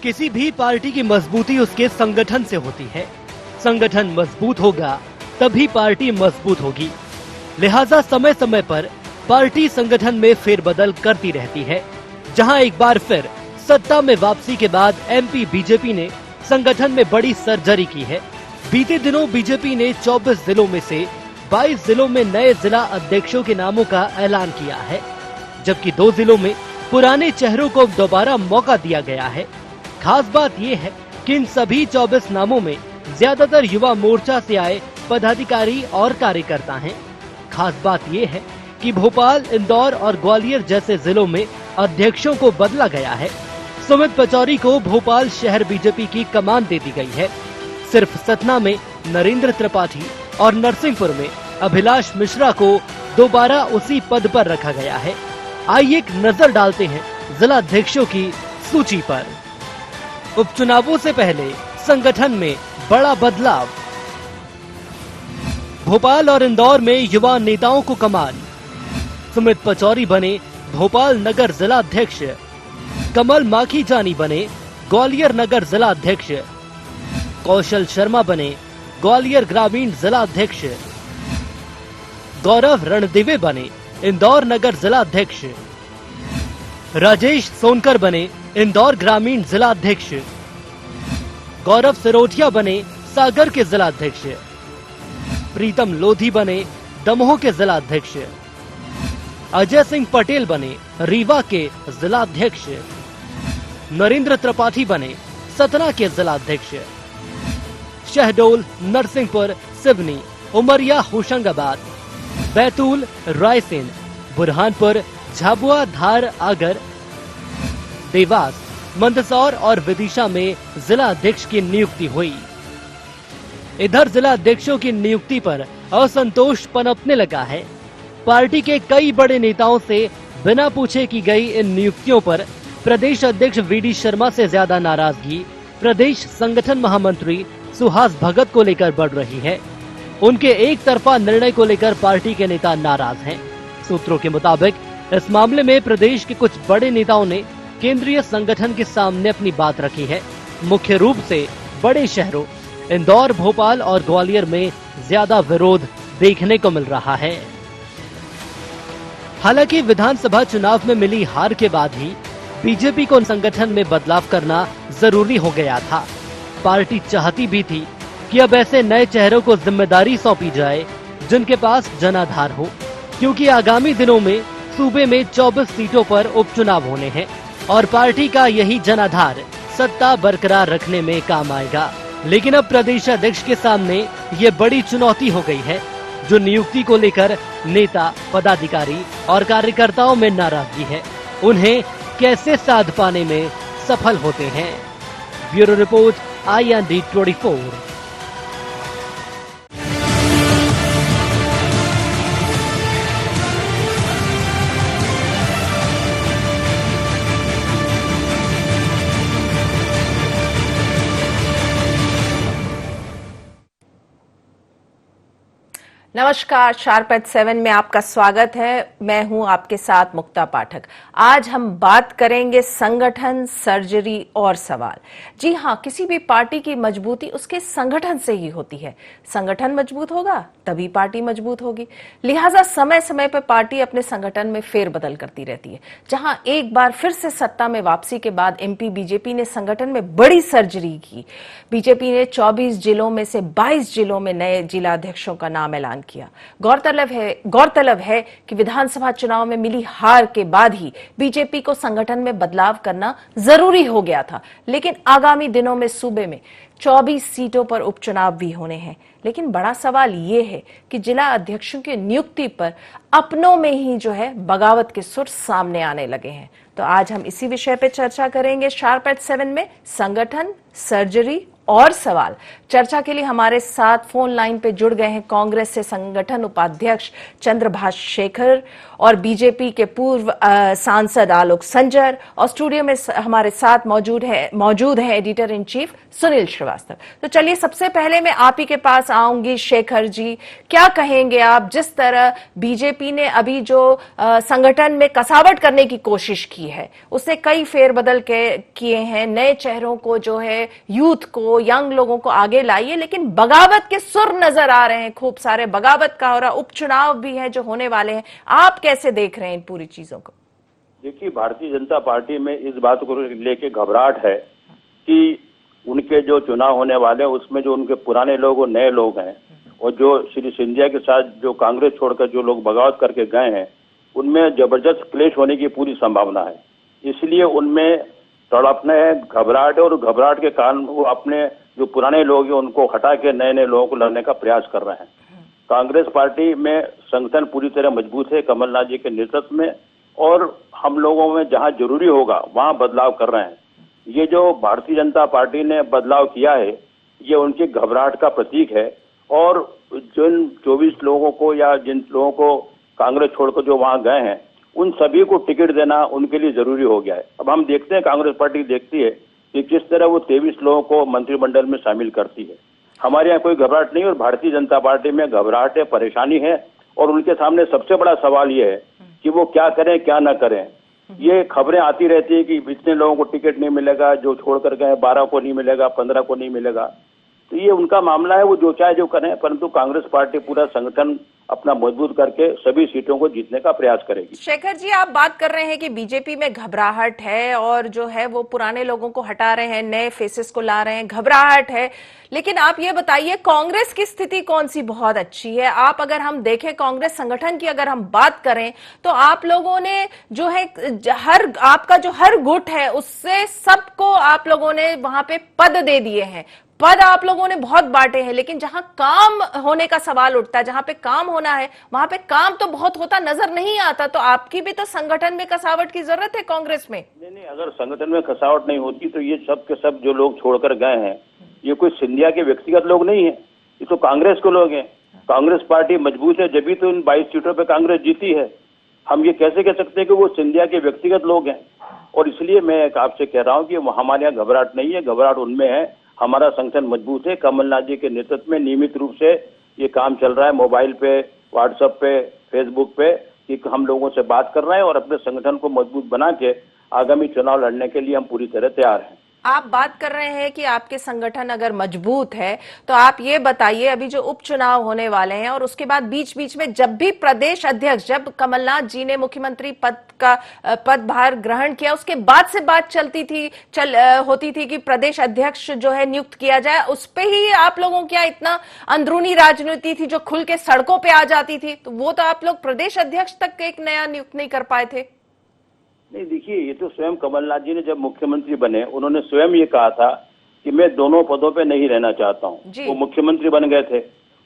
किसी भी पार्टी की मजबूती उसके संगठन से होती है। संगठन मजबूत होगा तभी पार्टी मजबूत होगी। लिहाजा समय समय पर पार्टी संगठन में फेरबदल करती रहती है। जहां एक बार फिर सत्ता में वापसी के बाद एमपी बीजेपी ने संगठन में बड़ी सर्जरी की है। बीते दिनों बीजेपी ने 24 जिलों में से 22 जिलों में नए जिला अध्यक्षों के नामों का ऐलान किया है, जबकि 2 जिलों में पुराने चेहरों को दोबारा मौका दिया गया है। खास बात ये है कि इन सभी 24 नामों में ज्यादातर युवा मोर्चा से आए पदाधिकारी और कार्यकर्ता हैं। खास बात ये है कि भोपाल, इंदौर और ग्वालियर जैसे जिलों में अध्यक्षों को बदला गया है। सुमित पचौरी को भोपाल शहर बीजेपी की कमान दे दी गई है। सिर्फ सतना में नरेंद्र त्रिपाठी और नरसिंहपुर में अभिलाष मिश्रा को दोबारा उसी पद पर रखा गया है। आइए एक नजर डालते हैं जिला अध्यक्षों की सूची पर। उपचुनावों से पहले संगठन में बड़ा बदलाव। भोपाल और इंदौर में युवा नेताओं को कमान। सुमित पचौरी बने भोपाल नगर जिला अध्यक्ष। कमल माखीजानी बने ग्वालियर नगर जिला अध्यक्ष। कौशल शर्मा बने ग्वालियर ग्रामीण जिला अध्यक्ष। गौरव रणदिवे बने इंदौर नगर जिला अध्यक्ष। राजेश सोनकर बने इंदौर ग्रामीण जिला अध्यक्ष। गौरव सिरोठिया बने सागर के जिला अध्यक्ष। प्रीतम लोधी बने दमोह के जिला अध्यक्ष। अजय सिंह पटेल बने रीवा के जिला अध्यक्ष। नरेंद्र त्रिपाठी बने सतना के जिला अध्यक्ष। शहडोल, नरसिंहपुर, सिवनी, उमरिया, होशंगाबाद, बैतूल, रायसेन, बुरहानपुर, झाबुआ, धार, आगर, देवास, मंदसौर और विदिशा में जिला अध्यक्ष की नियुक्ति हुई। इधर जिला अध्यक्षों की नियुक्ति पर असंतोष पनपने लगा है। पार्टी के कई बड़े नेताओं से बिना पूछे की गई इन नियुक्तियों पर प्रदेश अध्यक्ष वीडी शर्मा से ज्यादा नाराजगी प्रदेश संगठन महामंत्री सुहास भगत को लेकर बढ़ रही है। उनके एक तरफा निर्णय को लेकर पार्टी के नेता नाराज हैं। सूत्रों के मुताबिक इस मामले में प्रदेश के कुछ बड़े नेताओं ने केंद्रीय संगठन के सामने अपनी बात रखी है। मुख्य रूप से बड़े शहरों इंदौर, भोपाल और ग्वालियर में ज्यादा विरोध देखने को मिल रहा है। हालांकि विधानसभा चुनाव में मिली हार के बाद ही बीजेपी को संगठन में बदलाव करना जरूरी हो गया था। पार्टी चाहती भी थी कि अब ऐसे नए चेहरों को जिम्मेदारी सौंपी जाए जिनके पास जनाधार हो, क्योंकि आगामी दिनों में सूबे में 24 सीटों पर उपचुनाव होने हैं और पार्टी का यही जनाधार सत्ता बरकरार रखने में काम आएगा। लेकिन अब प्रदेश अध्यक्ष के सामने ये बड़ी चुनौती हो गई है, जो नियुक्ति को लेकर नेता, पदाधिकारी और कार्यकर्ताओं में नाराजगी है। उन्हें कैसे साध पाने में सफल होते हैं। Bureau report, IND 24। नमस्कार, शार्प एट 7 में आपका स्वागत है। मैं हूं आपके साथ मुक्ता पाठक। आज हम बात करेंगे संगठन, सर्जरी और सवाल। जी हां, किसी भी पार्टी की मजबूती उसके संगठन से ही होती है। संगठन मजबूत होगा तभी पार्टी मजबूत होगी। लिहाजा समय समय पर पार्टी अपने संगठन में फेरबदल करती रहती है। जहां एक बार फिर से सत्ता में वापसी के बाद एमपी बीजेपी ने संगठन में बड़ी सर्जरी की। बीजेपी ने 24 जिलों में से 22 जिलों में नए जिलाध्यक्षों का नाम ऐलान किया। गौरतलब है कि विधानसभा चुनाव में मिली हार के बाद ही बीजेपी को संगठन में बदलाव करना जरूरी हो गया था। लेकिन आगामी दिनों में सूबे में 24 सीटों पर उपचुनाव भी होने हैं। लेकिन बड़ा सवाल ये है कि जिला अध्यक्षों की नियुक्ति पर अपनों में ही जो है बगावत के सुर सामने आने लगे हैं। तो आज हम इसी विषय पे चर्चा करेंगे शार्प एट 7 में, संगठन, सर्जरी और सवाल। चर्चा के लिए हमारे साथ फोन लाइन पे जुड़ गए हैं कांग्रेस से संगठन उपाध्यक्ष चंद्रभाष शेखर और बीजेपी के पूर्व सांसद आलोक संजर, और स्टूडियो में हमारे साथ मौजूद है editor in chief Sunil Srivastava. Srivastava. तो चलिए सबसे पहले मैं आप ही के पास आऊंगी। शेखर जी, क्या कहेंगे आप, जिस तरह बीजेपी ने अभी जो संगठन में कसावट करने की कोशिश की है, उससे कई फेरबदल किए हैं, नए चेहरों को जो है, यूथ को, यंग लोगों को आगे लाई है, लेकिन बगावत के सुर नजर आ रहे हैं, खूब सारे बगावत का हो रहा, उपचुनाव भी है जो होने वाले हैं। आप कैसे देख रहे हैं इन पूरी चीजों को? देखिए, भारतीय जनता पार्टी में इस बात को लेके घबराहट है कि उनके जो चुनाव होने वाले हैं उसमें जो उनके पुराने लोग और नए लोग हैं, और जो श्री सिंधिया के साथ जो कांग्रेस छोड़कर जो लोग बगावत करके गए हैं, उनमें जबरदस्त क्लेश होने की पूरी संभावना है। इसलिए उनमें तड़पना है, घबराहट है, और घबराहट के कारण वो अपने जो पुराने लोग हैं उनको हटा के नए नए लोगों को लाने का प्रयास कर रहे हैं। कांग्रेस पार्टी में संगठन पूरी तरह मजबूत है कमलनाथ जी के नेतृत्व में, और हम लोगों में जहां जरूरी होगा वहां बदलाव कर रहे हैं। ये जो भारतीय जनता पार्टी ने बदलाव किया है, ये उनकी घबराहट का प्रतीक है, और जिन 24 लोगों को या जिन लोगों को कांग्रेस छोड़कर जो वहां गए हैं, उन सभी को टिकट देना उनके लिए जरूरी हो गया है। अब हम देखते हैं, कांग्रेस पार्टी देखती है कि किस तरह वो 23 लोगों को मंत्रिमंडल में शामिल करती है। हमारे यहाँ कोई घबराहट नहीं, और भारतीय जनता पार्टी में घबराहट है, परेशानी है, और उनके सामने सबसे बड़ा सवाल ये है कि वो क्या करें क्या ना करें। ये खबरें आती रहती है कि इतने लोगों को टिकट नहीं मिलेगा, जो छोड़कर गए 12 को नहीं मिलेगा, 15 को नहीं मिलेगा। तो ये उनका मामला है, वो जो चाहे जो करें, परंतु कांग्रेस पार्टी पूरा संगठन अपना मजबूत करके सभी सीटों को जीतने का प्रयास करेगी। शेखर जी, आप बात कर रहे हैं कि बीजेपी में घबराहट है, और जो है वो पुराने लोगों को हटा रहे हैं, नए फेसेस को ला रहे हैं, घबराहट है। लेकिन आप ये बताइए, कांग्रेस की स्थिति कौन सी बहुत अच्छी है? आप अगर हम देखें कांग्रेस संगठन की अगर हम बात करें, तो आप लोगों ने जो है आपका जो हर गुट है उससे सबको आप लोगों ने वहां पे पद दे दिए हैं। पद आप लोगों ने बहुत बांटे हैं, लेकिन जहां काम होने का सवाल उठता है, जहां पे काम होना है, वहां पे काम तो बहुत होता नजर नहीं आता। तो आपकी भी तो संगठन में कसावट की जरूरत है कांग्रेस में। नहीं, अगर संगठन में कसावट नहीं होती तो ये सब के सब जो लोग छोड़कर गए हैं, ये कोई सिंधिया के व्यक्तिगत लोग नहीं है, ये तो कांग्रेस के लोग हैं। कांग्रेस पार्टी मजबूत है, जब भी तो इन 22 सीटों पर कांग्रेस जीती है। हम ये कैसे कह सकते हैं कि वो सिंधिया के व्यक्तिगत लोग हैं? और इसलिए मैं आपसे कह रहा हूँ कि हमारे यहाँ घबराहट नहीं है, घबराहट उनमें है। हमारा संगठन मजबूत है, कमलनाथ जी के नेतृत्व में नियमित रूप से ये काम चल रहा है, मोबाइल पे, व्हाट्सएप पे, फेसबुक पे, कि हम लोगों से बात कर रहे हैं, और अपने संगठन को मजबूत बना के आगामी चुनाव लड़ने के लिए हम पूरी तरह तैयार हैं। आप बात कर रहे हैं कि आपके संगठन अगर मजबूत है, तो आप ये बताइए, अभी जो उपचुनाव होने वाले हैं और उसके बाद बीच बीच में जब भी प्रदेश अध्यक्ष, जब कमलनाथ जी ने मुख्यमंत्री पदभार ग्रहण किया, उसके बाद से बात होती थी कि प्रदेश अध्यक्ष जो है नियुक्त किया जाए, उस पे ही आप लोगों क्या इतना अंदरूनी राजनीति थी जो खुल के सड़कों पे आ जाती थी? तो वो तो आप लोग प्रदेश अध्यक्ष तक एक नया नियुक्त नहीं कर पाए थे। नहीं, देखिए, ये तो स्वयं कमलनाथ जी ने जब मुख्यमंत्री बने, उन्होंने स्वयं ये कहा था कि मैं दोनों पदों पे नहीं रहना चाहता हूँ। वो मुख्यमंत्री बन गए थे,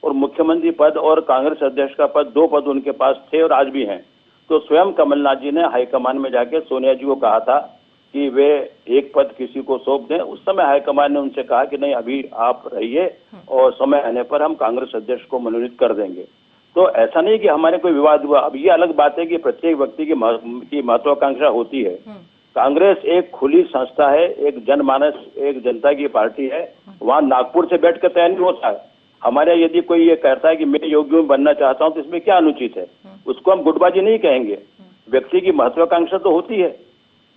और मुख्यमंत्री पद और कांग्रेस अध्यक्ष का पद, 2 पद उनके पास थे और आज भी हैं। तो स्वयं कमलनाथ जी ने हाईकमान में जाके सोनिया जी को कहा था कि वे एक पद किसी को सौंप दें। उस समय हाईकमान ने उनसे कहा कि नहीं, अभी आप रहिए, और समय आने पर हम कांग्रेस अध्यक्ष को मनोनीत कर देंगे। तो ऐसा नहीं कि हमारे कोई विवाद हुआ। अब ये अलग बात है कि प्रत्येक व्यक्ति की महत्वाकांक्षा होती है। कांग्रेस एक खुली संस्था है, एक जनमानस, एक जनता की पार्टी है। वहां नागपुर से बैठकर तय नहीं होता है। हमारे यदि कोई ये कहता है कि मैं योग्य बनना चाहता हूं, तो इसमें क्या अनुचित है? उसको हम गुटबाजी नहीं कहेंगे। व्यक्ति की महत्वाकांक्षा तो होती है।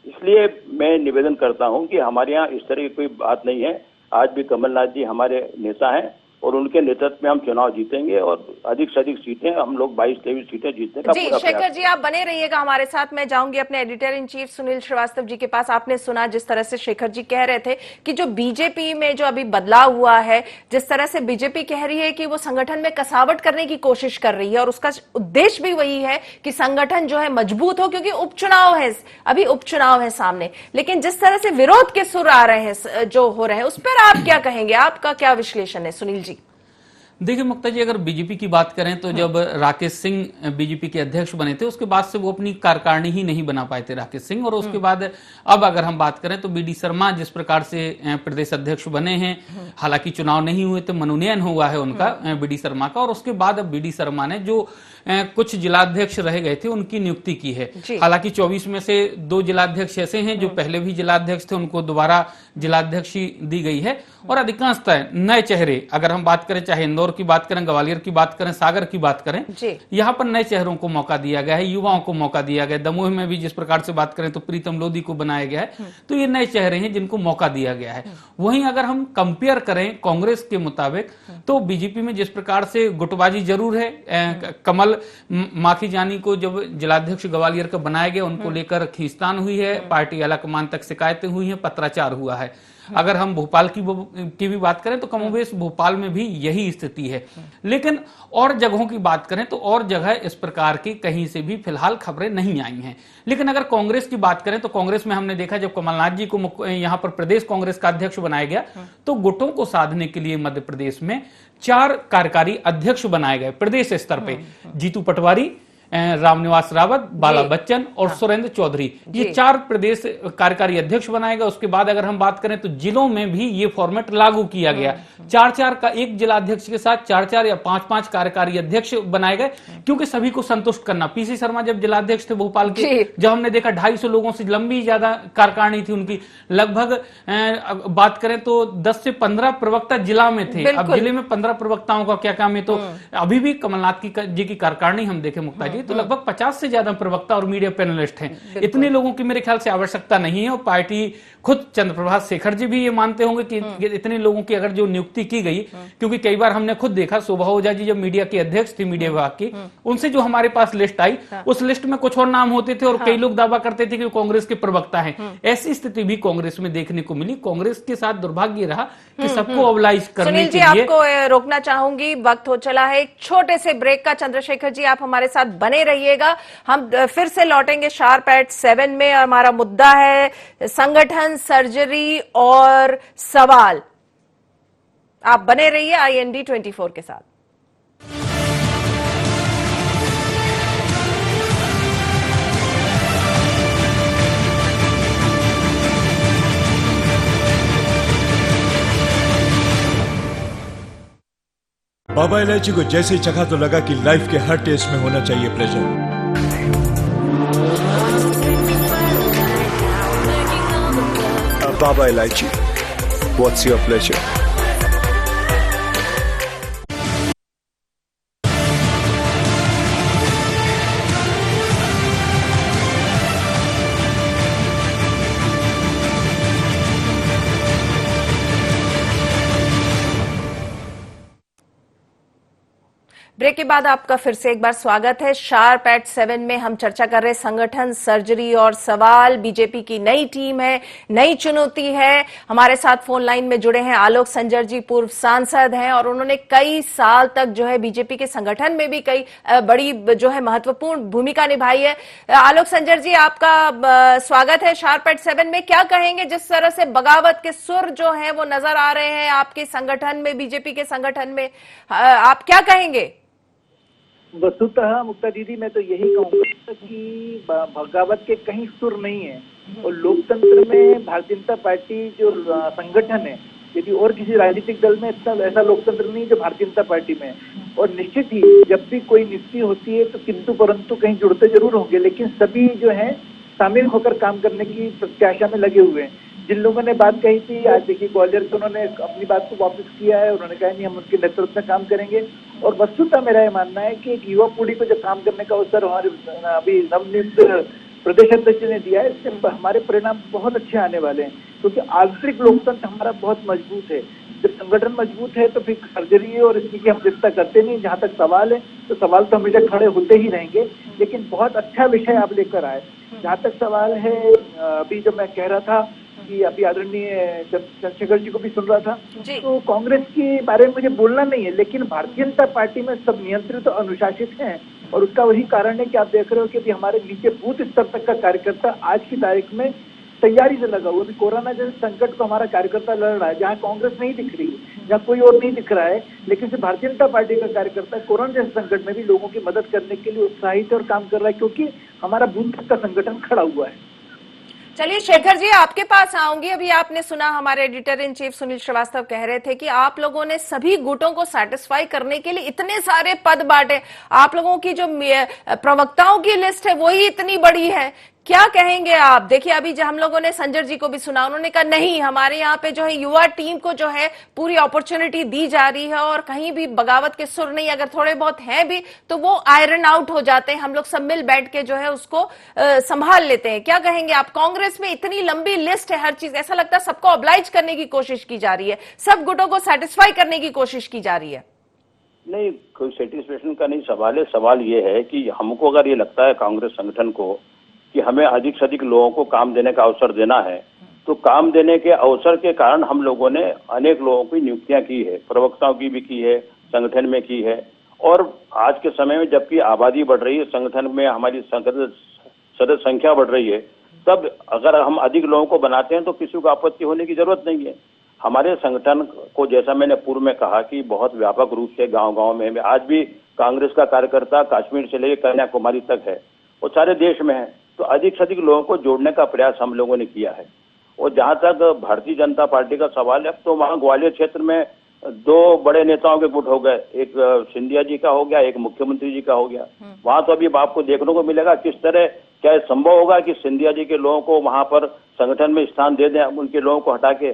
इसलिए मैं निवेदन करता हूं कि हमारे यहाँ इस तरह की कोई बात नहीं है। आज भी कमलनाथ जी हमारे नेता हैं, और उनके नेतृत्व में हम चुनाव जीतेंगे, और अधिक से अधिक सीटें हम लोग 22-23 सीटें जीतने का पूरा शेखर जी, आप बने रहिएगा हमारे साथ। मैं जाऊंगी अपने editor in chief Sunil Srivastava ji के पास। आपने सुना जिस तरह से शेखर जी कह रहे थे कि जो बीजेपी में जो अभी बदलाव हुआ है, जिस तरह से बीजेपी कह रही है कि वो संगठन में कसावट करने की कोशिश कर रही है, और उसका उद्देश्य भी वही है कि संगठन जो है मजबूत हो, क्योंकि उपचुनाव है, अभी उपचुनाव है सामने। लेकिन जिस तरह से विरोध के सुर आ रहे हैं, जो हो रहे हैं, उस पर आप क्या कहेंगे? आपका क्या विश्लेषण है सुनील जी? देखिए मुक्ता जी, अगर बीजेपी की बात करें तो जब राकेश सिंह बीजेपी के अध्यक्ष बने थे उसके बाद से वो अपनी कार्यकारिणी ही नहीं बना पाए थे राकेश सिंह, और उसके बाद अब अगर हम बात करें तो बीडी शर्मा जिस प्रकार से प्रदेश अध्यक्ष बने हैं, हालांकि चुनाव नहीं हुए थे, मनोनयन हुआ है उनका बीडी शर्मा का, और उसके बाद अब बीडी शर्मा ने जो कुछ जिलाध्यक्ष रह गए थे उनकी नियुक्ति की है। हालांकि 24 में से 2 जिलाध्यक्ष ऐसे हैं जो पहले भी जिलाध्यक्ष थे, उनको दोबारा जिलाध्यक्षी दी गई है, और अधिकांशतः नए चेहरे, अगर हम बात करें चाहे इंदौर की बात करें, ग्वालियर की बात करें, सागर की बात करें, यहाँ पर नए चेहरों को मौका दिया गया है, युवाओं को मौका दिया गया है। दमोह में भी जिस प्रकार से बात करें तो प्रीतम लोधी को बनाया गया है, तो ये नए चेहरे हैं जिनको मौका दिया गया है। वहीं अगर हम कंपेयर करें कांग्रेस के मुताबिक तो बीजेपी में जिस प्रकार से गुटबाजी जरूर है, कमल माखीजानी को जब जिलाध्यक्ष ग्वालियर का बनाया गया उनको लेकर खींचतान हुई है, पार्टी आलाकमान तक शिकायतें हुई हैं, पत्राचार हुआ है। अगर हम भोपाल की भी बात करें तो कमोबेश भोपाल में भी यही स्थिति है। लेकिन और जगहों की बात करें तो और जगह इस प्रकार की कहीं से भी फिलहाल खबरें नहीं आई हैं। लेकिन अगर कांग्रेस की बात करें तो कांग्रेस में हमने देखा जब कमलनाथ जी को यहां पर प्रदेश कांग्रेस का अध्यक्ष बनाया गया तो गुटों को साधने के लिए मध्य प्रदेश में 4 कार्यकारी अध्यक्ष बनाए गए प्रदेश स्तर पे। जीतू पटवारी, रामनिवास रावत, बाला बच्चन और सुरेंद्र चौधरी, ये 4 प्रदेश कार्यकारी अध्यक्ष बनाए गए। उसके बाद अगर हम बात करें तो जिलों में भी ये फॉर्मेट लागू किया गया। 4-4 का एक जिलाध्यक्ष के साथ 4-4 या 5-5 कार्यकारी अध्यक्ष बनाए गए, क्योंकि सभी को संतुष्ट करना। पीसी शर्मा जब जिलाध्यक्ष थे भोपाल के, जब हमने देखा 250 लोगों से लंबी ज्यादा कार्यकारिणी थी उनकी, लगभग बात करें तो 10 से 15 प्रवक्ता जिला में थे। अब जिले में 15 प्रवक्ताओं का क्या काम है? तो अभी भी कमलनाथ जी की कार्यकारिणी हम देखें मुक्ता जी तो लगभग 50 से ज्यादा प्रवक्ता और मीडिया पैनलिस्ट हैं। इतने लोगों की मेरे ख्याल से आवश्यकता नहीं है, और पार्टी खुद चंद्रप्रभाष शेखर जी भी ये मानते होंगे कि इतने लोगों की अगर जो नियुक्ति की गई, क्योंकि कई बार हमने खुद देखा शोभा ओझा जी जब मीडिया के अध्यक्ष थी मीडिया विभाग की, उनसे जो हमारे पास लिस्ट आई उस लिस्ट में कुछ और नाम होते थे और कई लोग दावा करते थे कि कांग्रेस के प्रवक्ता हैं। ऐसी स्थिति भी कांग्रेस में देखने को मिली। कांग्रेस के साथ दुर्भाग्य रहा कि सबको ऑबलाइज करने के लिए। आपको रोकना चाहूंगी, वक्त हो चला है एक छोटे से ब्रेक का। चंद्रशेखर जी आप हमारे साथ बने रहिएगा, हम फिर से लौटेंगे शार्प एट 7 में। हमारा मुद्दा है संगठन, सर्जरी और सवाल। आप बने रहिए IND 24 के साथ। बाबा इलायची को जैसे ही चखा तो लगा कि लाइफ के हर टेस्ट में होना चाहिए प्लेजर। बाबा इलायची, व्हाट्स योर प्लेजर? ब्रेक के बाद आपका फिर से एक बार स्वागत है। शार्प एट 7 में हम चर्चा कर रहे संगठन, सर्जरी और सवाल। बीजेपी की नई टीम है, नई चुनौती है। हमारे साथ फोन लाइन में जुड़े हैं आलोक संजर जी, पूर्व सांसद हैं और उन्होंने कई साल तक जो है बीजेपी के संगठन में भी कई बड़ी जो है महत्वपूर्ण भूमिका निभाई है। आलोक संजर जी, आपका स्वागत है शार्प एट 7 में। क्या कहेंगे, जिस तरह से बगावत के सुर जो है वो नजर आ रहे हैं आपके संगठन में, बीजेपी के संगठन में, आप क्या कहेंगे? वस्तुतः मुक्ता दीदी, मैं तो यही कहूँगा कि बगावत के कहीं सुर नहीं है, और लोकतंत्र में भारतीय जनता पार्टी जो संगठन है, यदि और किसी राजनीतिक दल में इतना ऐसा लोकतंत्र नहीं जो भारतीय जनता पार्टी में है। और निश्चित ही जब भी कोई नियुक्ति होती है तो किंतु परंतु कहीं जुड़ते जरूर होंगे, लेकिन सभी जो है शामिल होकर काम करने की प्रत्याशा में लगे हुए हैं। जिन लोगों ने बात कही थी, आज देखिए ग्वालियर से उन्होंने अपनी बात को वापस किया है। उन्होंने कहा नहीं, हम उनके नेतृत्व में काम करेंगे। और वस्तुतः मेरा ये मानना है कि एक युवा पीढ़ी को जब काम करने का अवसर हमारे अभी नवनियुक्त प्रदेश अध्यक्ष ने दिया है, इससे हमारे परिणाम बहुत अच्छे आने वाले हैं, क्योंकि आंतरिक लोकतंत्र हमारा बहुत मजबूत है। जब संगठन मजबूत है तो फिर सर्जरी और इसकी की हम चिंता करते नहीं। जहाँ तक सवाल है तो सवाल तो हमेशा खड़े होते ही रहेंगे, लेकिन बहुत अच्छा विषय आप लेकर आए। जहाँ तक सवाल है, अभी जब मैं कह रहा था कि अभी आदरणीय चंद्रशेखर जी को भी सुन रहा था, तो कांग्रेस के बारे में मुझे बोलना नहीं है, लेकिन भारतीय जनता पार्टी में सब नियंत्रित और अनुशासित हैं। और उसका वही कारण है कि आप देख रहे हो कि अभी हमारे नीचे बूथ स्तर तक का कार्यकर्ता आज की तारीख में तैयारी से लगा हुआ। अभी कोरोना जैसे संकट को हमारा कार्यकर्ता लड़ रहा है, जहाँ कांग्रेस नहीं दिख रही है, जहाँ कोई और नहीं दिख रहा है, लेकिन सिर्फ भारतीय जनता पार्टी का कार्यकर्ता कोरोना जैसे संकट में भी लोगों की मदद करने के लिए उत्साहित है और काम कर रहा है, क्योंकि हमारा बूथ तक का संगठन खड़ा हुआ है। चलिए शेखर जी, आपके पास आऊंगी। अभी आपने सुना हमारे editor in chief Sunil Srivastava कह रहे थे कि आप लोगों ने सभी गुटों को सेटिस्फाई करने के लिए इतने सारे पद बांटे, आप लोगों की जो प्रवक्ताओं की लिस्ट है वही इतनी बड़ी है। क्या कहेंगे आप? देखिए, अभी जो हम लोगों ने संजय जी को भी सुना, उन्होंने कहा नहीं, हमारे यहाँ पे जो है युवा टीम को जो है पूरी अपॉर्चुनिटी दी जा रही है और कहीं भी बगावत के सुर नहीं, अगर थोड़े बहुत हैं भी तो वो आयरन आउट हो जाते हैं, हम लोग सब मिल बैठ के जो है उसको संभाल लेते हैं। क्या कहेंगे आप? कांग्रेस में इतनी लंबी लिस्ट है, हर चीज ऐसा लगता है सबको ऑब्लाइज करने की कोशिश की जा रही है, सब गुटों को सेटिस्फाई करने की कोशिश की जा रही है। नहीं, कोई सेटिस्फेक्शन का नहीं सवाल है। सवाल ये है कि हमको अगर ये लगता है कांग्रेस संगठन को कि हमें अधिक से अधिक लोगों को काम देने का अवसर देना है, तो काम देने के अवसर के कारण हम लोगों ने अनेक लोगों की नियुक्तियां की है, प्रवक्ताओं की भी की है, संगठन में की है। और आज के समय में जबकि आबादी बढ़ रही है, संगठन में हमारी सदस्य संख्या बढ़ रही है, तब अगर हम अधिक लोगों को बनाते हैं तो किसी को आपत्ति होने की जरूरत नहीं है। हमारे संगठन को, जैसा मैंने पूर्व में कहा, कि बहुत व्यापक रूप से गांव-गांव में आज भी कांग्रेस का कार्यकर्ता कश्मीर से लेकर कन्याकुमारी तक है और सारे देश में है। तो अधिक से अधिक लोगों को जोड़ने का प्रयास हम लोगों ने किया है। और जहां तक भारतीय जनता पार्टी का सवाल है, तो वहां ग्वालियर क्षेत्र में 2 बड़े नेताओं के गुट हो गए, एक सिंधिया जी का हो गया, एक मुख्यमंत्री जी का हो गया। वहां तो अभी आपको देखने को मिलेगा किस तरह, क्या संभव होगा कि सिंधिया जी के लोगों को वहां पर संगठन में स्थान दे दें, उनके लोगों को हटा के।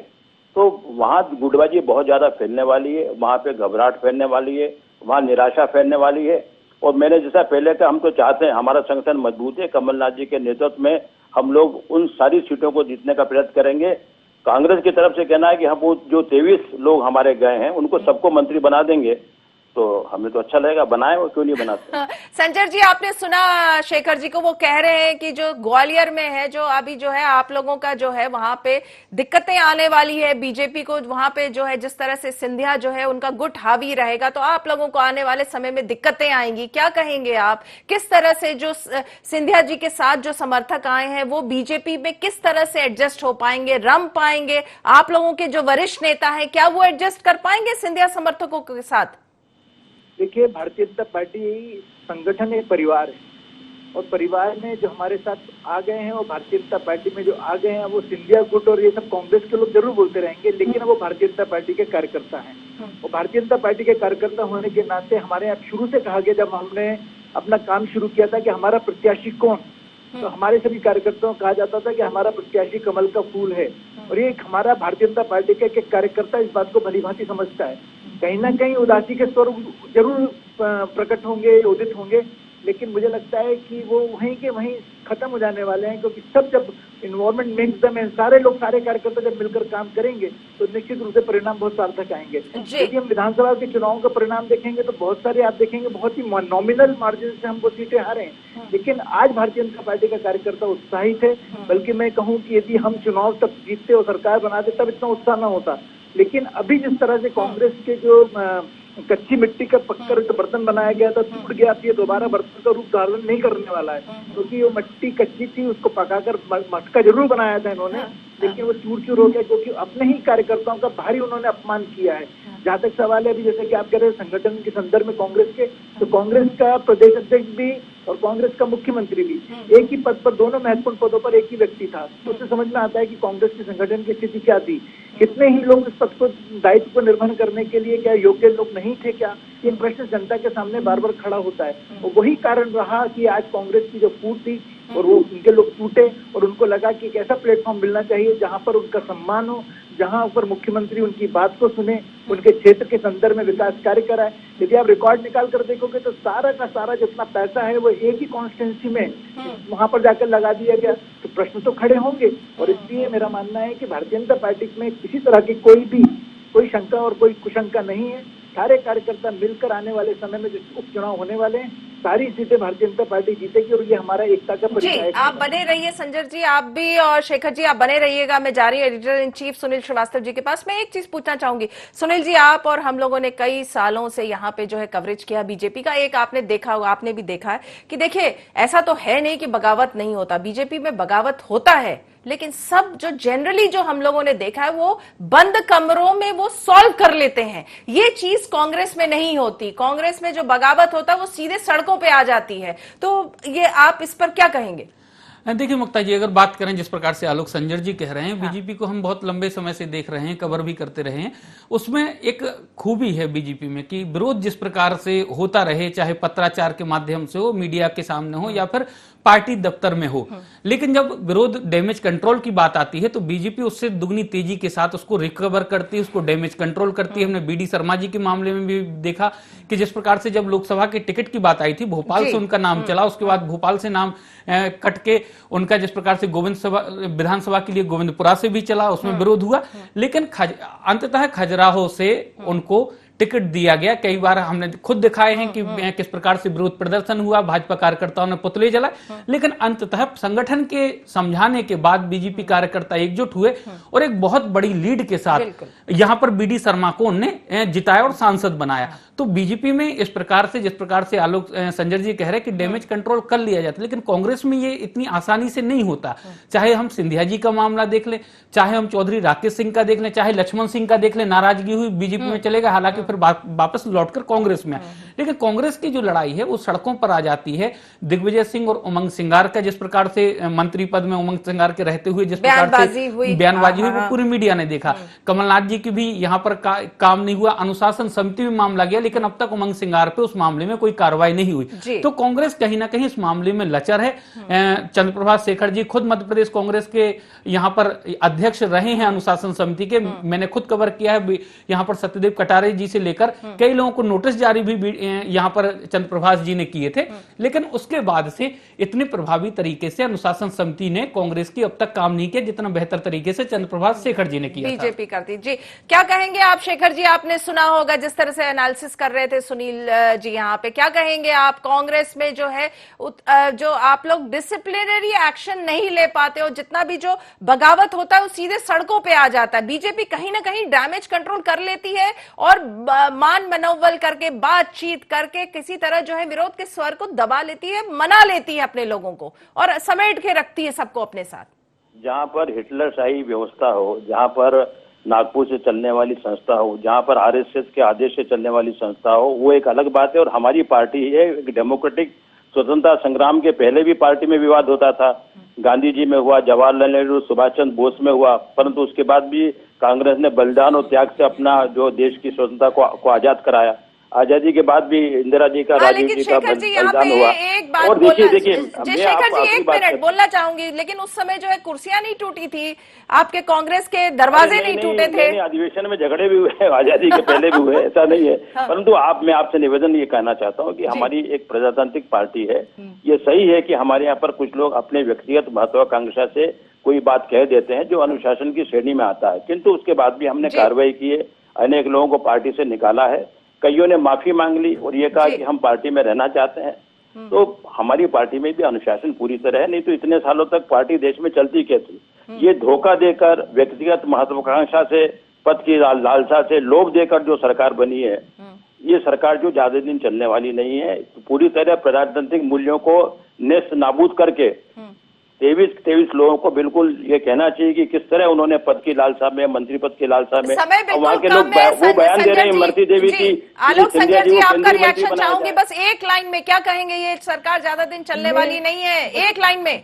तो वहां गुटबाजी बहुत ज्यादा फैलने वाली है, वहां पे घबराहट फैलने वाली है, वहां निराशा फैलने वाली है। और मैंने जैसा पहले कहा, हम तो चाहते हैं हमारा संगठन मजबूत है, कमलनाथ जी के नेतृत्व में हम लोग उन सारी सीटों को जीतने का प्रयत्न करेंगे। कांग्रेस की तरफ से कहना है कि हम वो जो 23 लोग हमारे गए हैं उनको सबको मंत्री बना देंगे, तो हमें तो अच्छा लगेगा, बनाए, वो क्यों नहीं बनाते। संजय जी, आपने सुना शेखर जी को, वो कह रहे हैं कि जो ग्वालियर में है, जो अभी जो है आप लोगों का जो है वहां पे दिक्कतें आने वाली है, बीजेपी को वहां पे जो है जिस तरह से सिंधिया जो है उनका गुट हावी रहेगा, तो आप लोगों को आने वाले समय में दिक्कतें आएंगी। क्या कहेंगे आप? किस तरह से जो सिंधिया जी के साथ जो समर्थक आए हैं वो बीजेपी में किस तरह से एडजस्ट हो पाएंगे, रम पाएंगे? आप लोगों के जो वरिष्ठ नेता है, क्या वो एडजस्ट कर पाएंगे सिंधिया समर्थकों के साथ? देखिए, भारतीय जनता पार्टी संगठन एक परिवार है और परिवार में जो हमारे साथ आ गए हैं, वो भारतीय जनता पार्टी में जो आ गए हैं, वो सिंधिया गुट और ये सब कांग्रेस के लोग जरूर बोलते रहेंगे, लेकिन वो भारतीय जनता पार्टी के कार्यकर्ता हैं। और भारतीय जनता पार्टी के कार्यकर्ता होने के नाते हमारे यहाँ शुरू से कहा गया, जब हमने अपना काम शुरू किया था, कि हमारा प्रत्याशी कौन, तो हमारे सभी कार्यकर्ताओं को कहा जाता था कि हमारा प्रत्याशी कमल का फूल है। और ये हमारा भारतीय जनता पार्टी का एक कार्यकर्ता इस बात को भलीभांति समझता है। कहीं ना कहीं उदासी के स्वर जरूर प्रकट होंगे, उदित होंगे, लेकिन मुझे लगता है कि वो वहीं के वहीं खत्म हो जाने वाले हैं, क्योंकि सब जब इन्वायरमेंट मेक्स द मैन, सारे लोग, सारे कार्यकर्ता जब मिलकर काम करेंगे तो निश्चित रूप से परिणाम बहुत सार्थक आएंगे। यदि हम विधानसभा के चुनाव का परिणाम देखेंगे तो बहुत सारे आप देखेंगे बहुत ही नॉमिनल मार्जिन से हमको सीटें हारे हैं, लेकिन आज भारतीय जनता पार्टी का कार्यकर्ता उत्साहित है। बल्कि मैं कहूँ कि यदि हम चुनाव तक जीतते और सरकार बनाते तब इतना उत्साह न होता, लेकिन अभी जिस तरह से कांग्रेस के जो कच्ची मिट्टी का पक्कर जो बर्तन बनाया गया था टूट गया, ये दोबारा बर्तन का रूप धारण नहीं करने वाला है, क्योंकि वो मिट्टी कच्ची थी, उसको पकाकर मटका जरूर बनाया था इन्होंने, लेकिन वो चूर चूर हो गया, क्योंकि अपने ही कार्यकर्ताओं का भारी उन्होंने अपमान किया है। जहाँ तक सवाल है अभी, जैसे कि आप कह रहे हैं संगठन के संदर्भ में कांग्रेस के, तो कांग्रेस का प्रदेश अध्यक्ष भी और कांग्रेस का मुख्यमंत्री भी एक ही पद पर, दोनों महत्वपूर्ण पदों पर एक ही व्यक्ति था। तो उससे समझ में आता है कि कांग्रेस के संगठन की स्थिति क्या थी, कितने ही लोग इस पद को, दायित्व को निर्वहन करने के लिए क्या योग्य लोग नहीं थे क्या, ये प्रश्न जनता के सामने बार बार खड़ा होता है। और वही कारण रहा कि आज कांग्रेस की जो फूट थी और वो उनके लोग टूटे और उनको लगा कि एक ऐसा प्लेटफॉर्म मिलना चाहिए जहां पर उनका सम्मान हो, जहां पर मुख्यमंत्री उनकी बात को सुने, उनके क्षेत्र के संदर्भ में विकास कार्य कराए। यदि आप रिकॉर्ड निकाल कर देखोगे तो सारा का सारा जितना पैसा है वो एक ही कॉन्स्टिट्यूंसी में वहां पर जाकर लगा दिया गया, तो प्रश्न तो खड़े होंगे। और इसलिए मेरा मानना है कि भारतीय जनता पार्टी में किसी तरह की कोई शंका और कोई कुशंका नहीं है। सारे कार्यकर्ता मिलकर आने वाले समय में जो उपचुनाव होने वाले हैं, सारी सीटें भारतीय जनता पार्टी जीतेगी और ये हमारा एकता का परिचय है। आप बने रहिए संजय जी, आप भी, और शेखर जी आप बने रहिएगा। मैं जा रही हूँ editor in chief Sunil Srivastava ji के पास। मैं एक चीज पूछना चाहूंगी सुनील जी, आप और हम लोगों ने कई सालों से यहाँ पे जो है कवरेज किया बीजेपी का, एक आपने देखा होगा, आपने भी देखा है कि देखिए ऐसा तो है नहीं कि बगावत नहीं होता, बीजेपी में बगावत होता है, लेकिन सब जो जनरली जो हम लोगों ने देखा है वो बंद कमरों में वो सॉल्व कर लेते हैं। ये चीज कांग्रेस में नहीं होती। कांग्रेस में जो बगावत होता है वो सीधे सड़कों पे आ जाती है। तो ये आप इस पर क्या कहेंगे? देखिए मुक्ता जी, अगर बात करें जिस प्रकार से आलोक संजर जी कह रहे हैं, बीजेपी को हम बहुत लंबे समय से देख रहे हैं, कवर भी करते रहे हैं। उसमें एक खूबी है बीजेपी में कि विरोध जिस प्रकार से होता रहे, चाहे पत्राचार के माध्यम से हो, मीडिया के सामने हो, या फिर पार्टी दफ्तर में हो, लेकिन जब विरोध डैमेज कंट्रोल की बात आती है तो बीजेपी उससे दुगनी तेजी के साथ उसको रिकवर करती है, उसको डैमेज कंट्रोल करती है। हमने बीडी शर्मा जी के मामले में भी देखा कि जिस प्रकार से जब लोकसभा के टिकट की बात आई थी, भोपाल से उनका नाम चला, उसके बाद भोपाल से नाम कट के उनका जिस प्रकार से विधानसभा के लिए गोविंदपुरा से भी चला, उसमें विरोध हुआ, लेकिन अंततः खजुराहो से उनको टिकट दिया गया। कई बार हमने खुद दिखाए हैं कि किस प्रकार से विरोध प्रदर्शन हुआ, भाजपा कार्यकर्ताओं ने पुतले जलाए, लेकिन अंततः संगठन के समझाने के बाद बीजेपी कार्यकर्ता एकजुट हुए और एक बहुत बड़ी लीड के साथ यहां पर बीडी शर्मा को उन्होंने जिताया और सांसद बनाया। तो बीजेपी में इस प्रकार से, जिस प्रकार से आलोक संजर जी कह रहे हैं कि डैमेज कंट्रोल कर लिया जाता है, लेकिन कांग्रेस में ये इतनी आसानी से नहीं होता। चाहे हम सिंधिया जी का मामला देख लें, चाहे हम चौधरी राकेश सिंह का देख लें, चाहे लक्ष्मण सिंह का देख लें, नाराजगी हुई, बीजेपी में चलेगा, हालांकि फिर वापस लौटकर कांग्रेस में। लेकिन कांग्रेस की जो लड़ाई है वो सड़कों पर आ जाती है। दिग्विजय सिंह और उमंग सिंगार का जिस प्रकार से मंत्री पद में उमंग सिंगार के रहते हुए जिस प्रकार से बयानबाजी हुई, वो पूरी मीडिया ने देखा। कमलनाथ जी की भी यहाँ पर काम नहीं हुआ, अनुशासन समिति में मामला गया, लेकिन अब तक उमंग सिंगार पे उस मामले में कोई कार्रवाई नहीं हुई। तो कांग्रेस कहीं ना कहीं इस मामले में लचर है। चंद्रप्रभाष शेखर जी खुद मध्य प्रदेश कांग्रेस के यहाँ पर अध्यक्ष रहे हैं अनुशासन समिति के, मैंने खुद कवर किया है। यहाँ पर सत्यदेव कटारे जी से लेकर कई लोगों को नोटिस जारी भी यहाँ पर चंद्रप्रभाष जी ने किए थे, लेकिन उसके बाद से इतने प्रभावी तरीके से अनुशासन समिति ने कांग्रेस की अब तक काम नहीं किया जितना बेहतर तरीके से चंद्रप्रभाष शेखर जी ने किया। बीजेपी करती जी, क्या कहेंगे आप शेखर जी? आपने सुना होगा जिस तरह से एनालिसिस कर रहे थे सुनील जी यहाँ पे, क्या कहेंगे आप? कांग्रेस में जो है जो आप लोग डिसिप्लिनरी एक्शन नहीं ले पाते हो, जितना भी जो बगावत होता है वो सीधे सड़कों पे आ जाता है। बीजेपी कहीं ना कहीं डैमेज कंट्रोल कर लेती है और मान मनोबल करके, बातचीत करके किसी तरह जो है विरोध के स्वर को दबा लेती है, मना लेती है अपने लोगों को और समेट के रखती है सबको अपने साथ। जहां पर हिटलरशाही व्यवस्था हो, जहां पर नागपुर से चलने वाली संस्था हो, जहां पर आरएसएस के आदेश से चलने वाली संस्था हो, वो एक अलग बात है। और हमारी पार्टी है एक डेमोक्रेटिक, स्वतंत्रता संग्राम के पहले भी पार्टी में विवाद होता था, गांधी जी में हुआ, जवाहरलाल नेहरू, सुभाष चंद्र बोस में हुआ, परंतु उसके बाद भी कांग्रेस ने बलिदान और त्याग से अपना जो देश की स्वतंत्रता को आजाद कराया। आजादी के बाद भी इंदिरा जी का, राजीव जी का बलिदान हुआ। और देखिए शेखर जी एक मिनट बोलना चाहूंगी, लेकिन उस समय जो है कुर्सियां नहीं टूटी थी, आपके कांग्रेस के दरवाजे नहीं टूटे थे। अधिवेशन में झगड़े भी हुए, आजादी के पहले भी हुए, ऐसा नहीं है। परंतु मैं आपसे निवेदन ये कहना चाहता हूँ कि हमारी एक प्रजातांत्रिक पार्टी है। ये सही है कि हमारे यहाँ पर कुछ लोग अपने व्यक्तिगत महत्वाकांक्षा से कोई बात कह देते हैं जो अनुशासन की श्रेणी में आता है, किंतु उसके बाद भी हमने कार्रवाई की है, अनेक लोगों को पार्टी से निकाला है, कईयों ने माफी मांग ली और ये कहा कि हम पार्टी में रहना चाहते हैं। तो हमारी पार्टी में भी अनुशासन पूरी तरह है, नहीं तो इतने सालों तक पार्टी देश में चलती क्या थी। ये धोखा देकर, व्यक्तिगत महत्वाकांक्षा से, पद की लालसा से, लोभ देकर जो सरकार बनी है, ये सरकार जो ज्यादा दिन चलने वाली नहीं है। पूरी तरह प्रजातांत्रिक मूल्यों को नेस्त नाबूद करके 23 लोगों को बिल्कुल ये कहना चाहिए कि किस तरह उन्होंने पद की लालसा में, मंत्री पद की लालसा में, वहाँ के लोग वो बयान दे रहे हैं मरती देवी की। आलोक संजर जी, आपका रिएक्शन चाहूंगी बस एक लाइन में, क्या कहेंगे? ये सरकार ज्यादा दिन चलने वाली नहीं है, एक लाइन में।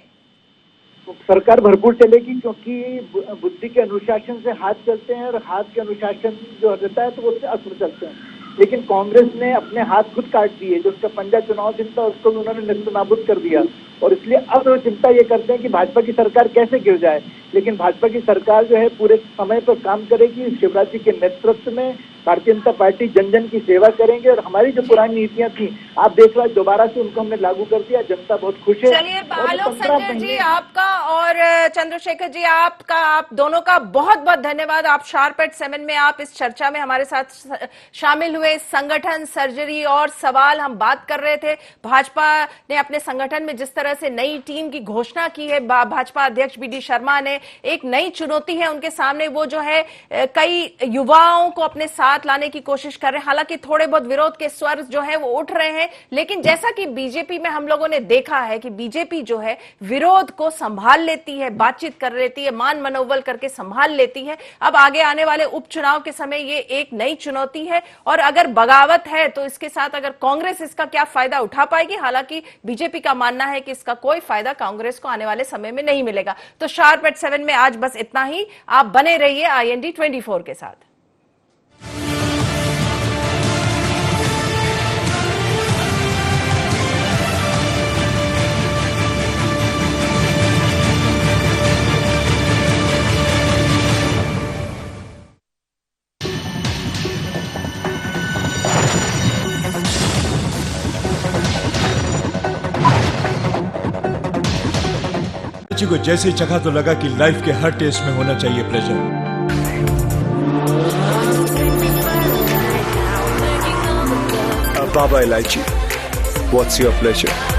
सरकार भरपूर चलेगी, क्योंकि बुद्धि के अनुशासन से हाथ चलते हैं और हाथ के अनुशासन जो रहता है तो उससे असुर चलते हैं। लेकिन कांग्रेस ने अपने हाथ खुद काट दिए, जो उसका पंजा चुनाव चिंता उसको भी उन्होंने नेस्तनाबूद कर दिया, और इसलिए अब वो चिंता ये करते हैं कि भाजपा की सरकार कैसे गिर जाए। लेकिन भाजपा की सरकार जो है पूरे समय पर काम करेगी, शिवराज जी के नेतृत्व में भारतीय जनता पार्टी जन जन की सेवा करेंगे, और हमारी जो पुरानी नीतियां थी आप देख रहे हैं दोबारा से उनको हमने लागू कर दिया, जनता बहुत खुश है। चलिए आलोक संजर जी आपका और चंद्रशेखर जी आपका, आप दोनों का बहुत बहुत धन्यवाद। आप शार्प एट 7 में आप इस चर्चा में हमारे साथ शामिल हुए। संगठन, सर्जरी और सवाल हम बात कर रहे थे। भाजपा ने अपने संगठन में जिस तरह से नई टीम की घोषणा की है, भाजपा अध्यक्ष बीडी शर्मा ने, एक नई चुनौती है उनके सामने, वो जो है कई युवाओं को अपने साथ बात लाने की कोशिश कर रहे हैं। हालांकि थोड़े बहुत विरोध के स्वर जो है वो उठ रहे हैं, लेकिन जैसा कि बीजेपी में हम लोगों ने देखा है कि बीजेपी जो है विरोध को संभाल लेती है, बातचीत कर लेती है, मान मनोबल करके संभाल लेती है। अब आगे आने वाले उपचुनाव के समय ये एक नई चुनौती है, और अगर बगावत है तो इसके साथ अगर कांग्रेस इसका क्या फायदा उठा पाएगी। हालांकि बीजेपी का मानना है कि इसका कोई फायदा कांग्रेस को आने वाले समय में नहीं मिलेगा। तो शार्प एट 7 में आज बस इतना ही। आप बने रहिए IND 24 के साथ। जी को जैसे ही चखा तो लगा कि लाइफ के हर टेस्ट में होना चाहिए pleasure. Baba Elaichi, what's your pleasure?